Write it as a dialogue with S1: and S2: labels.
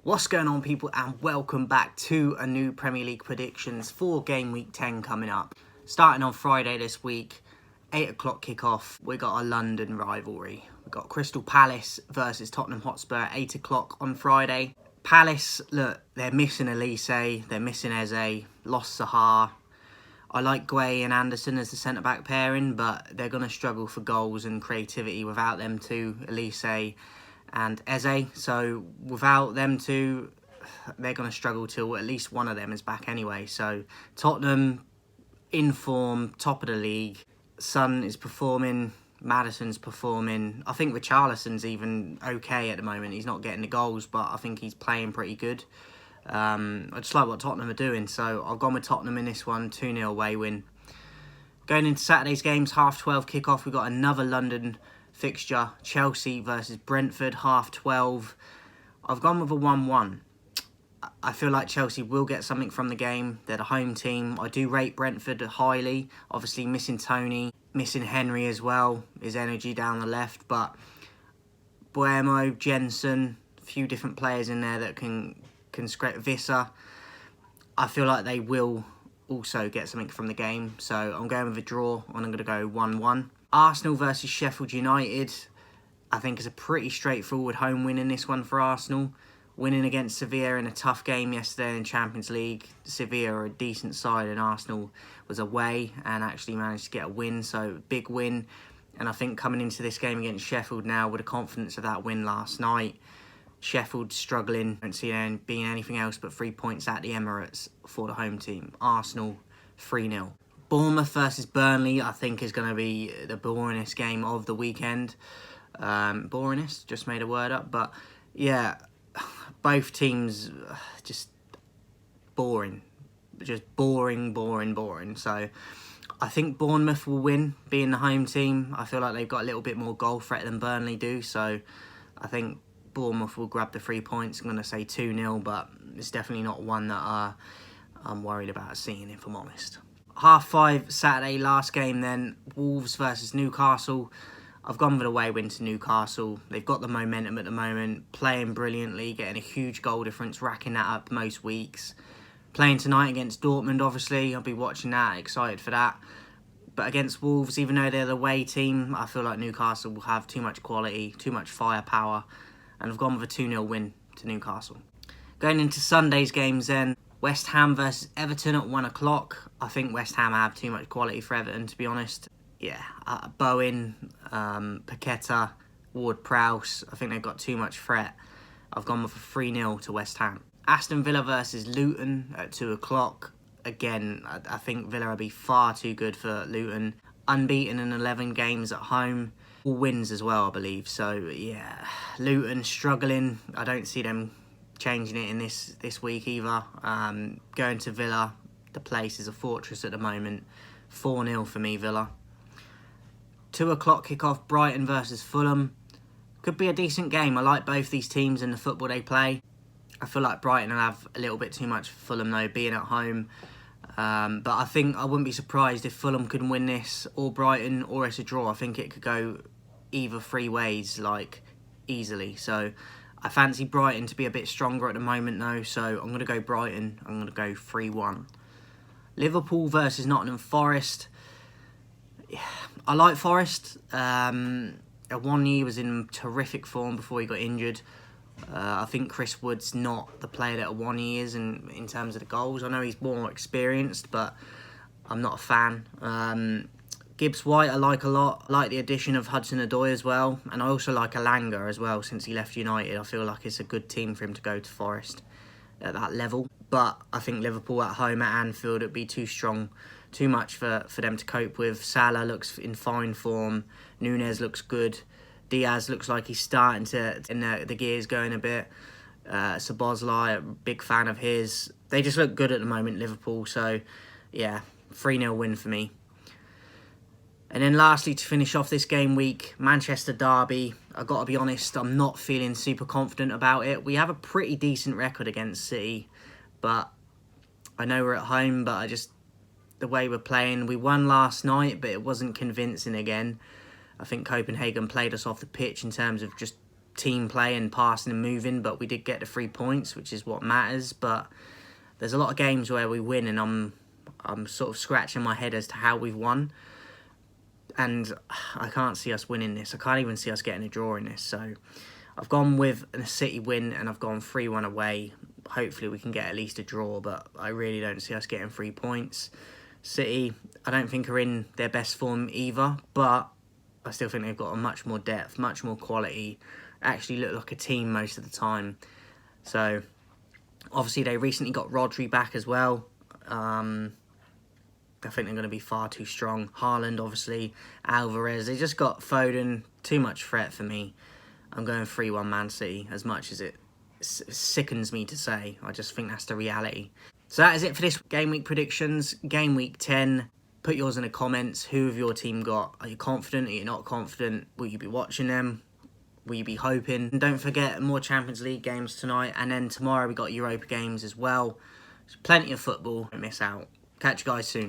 S1: What's going on, people, and welcome back to a new Premier League predictions for Game Week 10 coming up. Starting on Friday this week, 8 o'clock kickoff, we got our London rivalry. We've got Crystal Palace versus Tottenham Hotspur at 8 o'clock on Friday. Palace, look, they're missing Elise, they're missing Eze, lost Sahar. I like Gueye and Anderson as the centre-back pairing, but they're going to struggle for goals and creativity without them two, Elise and Eze. So without them two, they're going to struggle till at least one of them is back anyway. So Tottenham, in form, top of the league. Son is performing, Maddison's performing. I think Richarlison's even okay at the moment. He's not getting the goals, but I think he's playing pretty good. I just like what Tottenham are doing, so I've gone with Tottenham in this one, 2-0 away win. Going into Saturday's games, 12:30 kickoff, we've got another London fixture, Chelsea versus Brentford, 12:30. I've gone with a 1-1. I feel like Chelsea will get something from the game. They're the home team. I do rate Brentford highly. Obviously missing Tony, missing Henry as well, his energy down the left, but Buemo, Jensen, a few different players in there that can scrape Visser. I feel like they will also get something from the game, so I'm going with a draw and I'm going to go 1-1. Arsenal versus Sheffield United. I think it's a pretty straightforward home win in this one for Arsenal. Winning against Sevilla in a tough game yesterday in Champions League. Sevilla are a decent side and Arsenal was away and actually managed to get a win, so big win. And I think coming into this game against Sheffield now with the confidence of that win last night, Sheffield struggling, don't see them being anything else but 3 points at the Emirates for the home team. Arsenal 3-0. Bournemouth versus Burnley, I think, is going to be the boringest game of the weekend. Boringest, just made a word up, but yeah, both teams just boring. Just boring. So I think Bournemouth will win, being the home team. I feel like they've got a little bit more goal threat than Burnley do, so I think Bournemouth will grab the 3 points. I'm going to say 2-0, but it's definitely not one that I'm worried about seeing, if I'm honest. 5:30 Saturday, last game then, Wolves versus Newcastle. I've gone with a away win to Newcastle. They've got the momentum at the moment, playing brilliantly, getting a huge goal difference, racking that up most weeks. Playing tonight against Dortmund, obviously. I'll be watching that, excited for that. But against Wolves, even though they're the away team, I feel like Newcastle will have too much quality, too much firepower. And I've gone with a 2-0 win to Newcastle. Going into Sunday's games then, West Ham versus Everton at 1 o'clock. I think West Ham have too much quality for Everton, to be honest. Yeah, Bowen, Paqueta, Ward-Prowse, I think they've got too much threat. I've gone with a 3-0 to West Ham. Aston Villa versus Luton at 2 o'clock. Again, I think Villa will be far too good for Luton. Unbeaten in 11 games at home. All wins as well, I believe. So, yeah, Luton struggling. I don't see them changing it in this week either. Going to Villa, the place is a fortress at the moment. 4-0 for me, Villa. 2 o'clock kickoff, Brighton versus Fulham. Could be a decent game. I like both these teams and the football they play. I feel like Brighton will have a little bit too much for Fulham though, being at home. But I think I wouldn't be surprised if Fulham could win this, or Brighton, or it's a draw. I think it could go either 3 ways, like, easily. So I fancy Brighton to be a bit stronger at the moment though, so I'm going to go Brighton. I'm going to go 3-1. Liverpool versus Nottingham Forest. Yeah, I like Forest. Awoniyi was in terrific form before he got injured. I think Chris Wood's not the player that Awoniyi is in terms of the goals. I know he's more experienced, but I'm not a fan. Gibbs White I like a lot. I like the addition of Hudson-Odoi as well. And I also like Elanga as well since he left United. I feel like it's a good team for him to go to Forest at that level. But I think Liverpool at home at Anfield, it'd be too strong, too much for them to cope with. Salah looks in fine form. Nunez looks good. Diaz looks like he's starting to, the gears going a bit. Szoboszlai, a big fan of his. They just look good at the moment, Liverpool. So, yeah, 3-0 win for me. And then lastly, to finish off this game week, Manchester Derby. I've got to be honest, I'm not feeling super confident about it. We have a pretty decent record against City, but I know we're at home, but the way we're playing, we won last night, but it wasn't convincing again. I think Copenhagen played us off the pitch in terms of just team play and passing and moving, but we did get the 3 points, which is what matters. But there's a lot of games where we win and I'm sort of scratching my head as to how we've won. And I can't see us winning this. I can't even see us getting a draw in this. So I've gone with a City win and I've gone 3-1 away. Hopefully we can get at least a draw, but I really don't see us getting 3 points. City, I don't think are in their best form either, but I still think they've got a much more depth, much more quality, actually look like a team most of the time. So obviously they recently got Rodri back as well. I think they're going to be far too strong. Haaland, obviously, Alvarez. They just got Foden. Too much threat for me. I'm going 3-1 Man City, as much as it sickens me to say. I just think that's the reality. So that is it for this game week predictions. Game week 10. Put yours in the comments. Who have your team got? Are you confident? Are you not confident? Will you be watching them? Will you be hoping? And don't forget, more Champions League games tonight. And then tomorrow we got Europa games as well. There's plenty of football. Don't miss out. Catch you guys soon.